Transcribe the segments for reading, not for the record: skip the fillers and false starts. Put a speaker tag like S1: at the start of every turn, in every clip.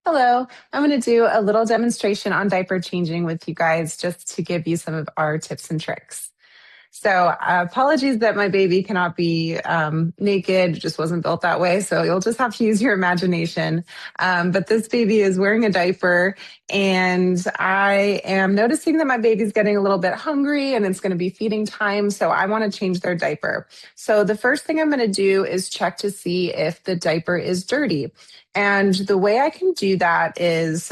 S1: Hello, I'm going to do a little demonstration on diaper changing with you guys just to give you some of our tips and tricks. So, apologies that my baby cannot be naked, it just wasn't built that way. So, you'll just have to use your imagination. But this baby is wearing a diaper, and I am noticing that my baby's getting a little bit hungry and it's going to be feeding time. So, I want to change their diaper. So, the first thing I'm going to do is check to see if the diaper is dirty. And the way I can do that is,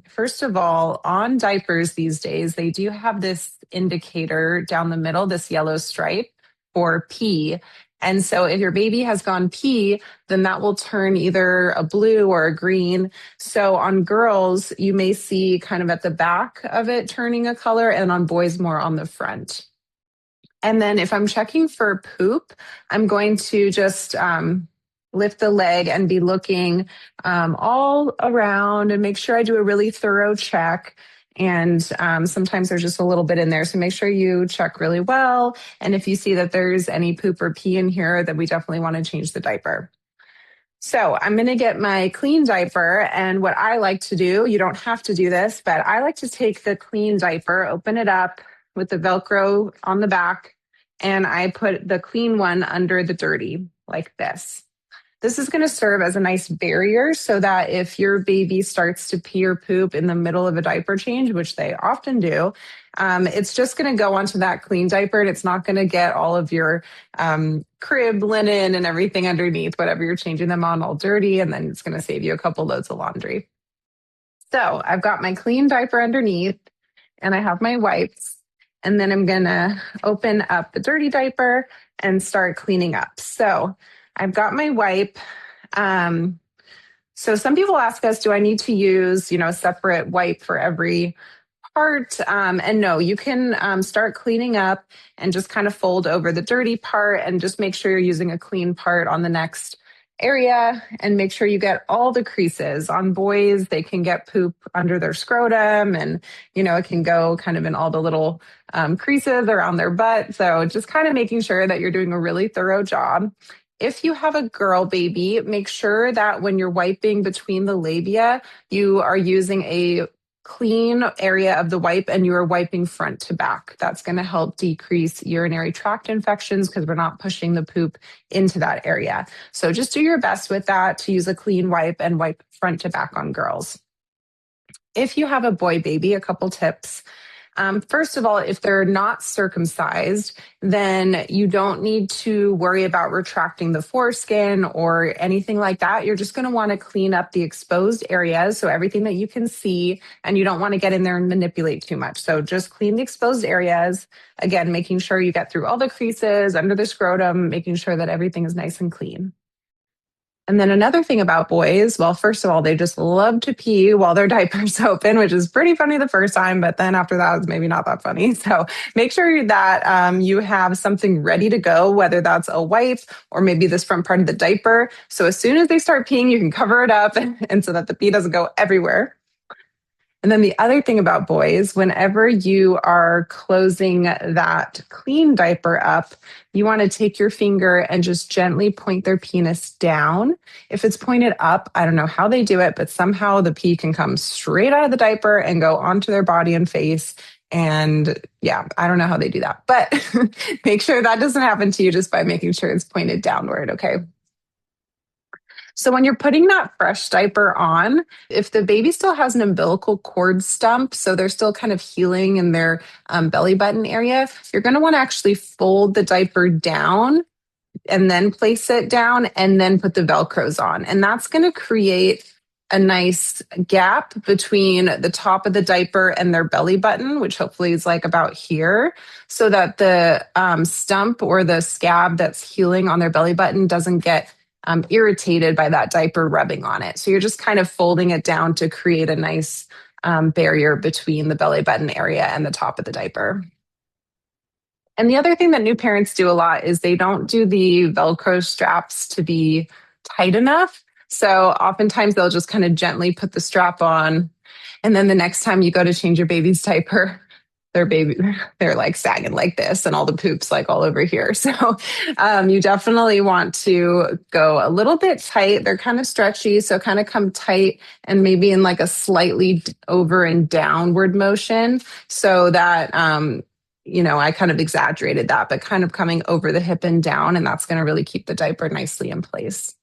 S1: first of all, on diapers these days, they do have this indicator down the middle, this yellow stripe for pee. And so if your baby has gone pee, then that will turn either a blue or a green. So on girls, you may see kind of at the back of it turning a color, and on boys, more on the front. And then if I'm checking for poop, I'm going to just lift the leg and be looking all around and make sure I do a really thorough check. And sometimes there's just a little bit in there. So make sure you check really well. And if you see that there's any poop or pee in here, then we definitely want to change the diaper. So I'm going to get my clean diaper. And what I like to do, you don't have to do this, but I like to take the clean diaper, open it up with the Velcro on the back, and I put the clean one under the dirty like this. This is going to serve as a nice barrier so that if your baby starts to pee or poop in the middle of a diaper change, which they often do, it's just going to go onto that clean diaper and it's not going to get all of your crib linen and everything underneath, whatever you're changing them on, all dirty. And then it's going to save you a couple loads of laundry. So I've got my clean diaper underneath and I have my wipes. And then I'm going to open up the dirty diaper and start cleaning up. So I've got my wipe. So some people ask us, do I need to use, a separate wipe for every part? And no, you can start cleaning up and just kind of fold over the dirty part and just make sure you're using a clean part on the next area and make sure you get all the creases. On boys, they can get poop under their scrotum and, it can go kind of in all the little creases around their butt. So just kind of making sure that you're doing a really thorough job. If you have a girl baby, make sure that when you're wiping between the labia, you are using a clean area of the wipe and you are wiping front to back. That's going to help decrease urinary tract infections because we're not pushing the poop into that area. So just do your best with that to use a clean wipe and wipe front to back on girls. If you have a boy baby, a couple tips. First of all, if they're not circumcised, then you don't need to worry about retracting the foreskin or anything like that. You're just going to want to clean up the exposed areas, so everything that you can see, and you don't want to get in there and manipulate too much. So just clean the exposed areas. Again, making sure you get through all the creases under the scrotum, making sure that everything is nice and clean. And then another thing about boys, well, first of all, they just love to pee while their diaper's open, which is pretty funny the first time, but then after that, it's maybe not that funny. So make sure that you have something ready to go, whether that's a wipe or maybe this front part of the diaper. So as soon as they start peeing, you can cover it up and so that the pee doesn't go everywhere. And then the other thing about boys, whenever you are closing that clean diaper up, you want to take your finger and just gently point their penis down. If it's pointed up, I don't know how they do it, but somehow the pee can come straight out of the diaper and go onto their body and face. And yeah, I don't know how they do that, but make sure that doesn't happen to you just by making sure it's pointed downward, okay? So when you're putting that fresh diaper on, if the baby still has an umbilical cord stump, so they're still kind of healing in their belly button area, you're going to want to actually fold the diaper down and then place it down and then put the Velcros on. And that's going to create a nice gap between the top of the diaper and their belly button, which hopefully is like about here, so that the stump or the scab that's healing on their belly button doesn't get irritated by that diaper rubbing on it. So you're just kind of folding it down to create a nice barrier between the belly button area and the top of the diaper. And the other thing that new parents do a lot is they don't do the Velcro straps to be tight enough. So oftentimes they'll just kind of gently put the strap on. And then the next time you go to change your baby's diaper, their baby, they're like sagging like this and all the poops like all over here. So you definitely want to go a little bit tight. They're kind of stretchy. So kind of come tight and maybe in like a slightly over and downward motion so that, I kind of exaggerated that, but kind of coming over the hip and down. And that's going to really keep the diaper nicely in place.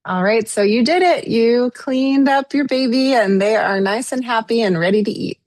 S1: All right. So you did it. You cleaned up your baby and they are nice and happy and ready to eat.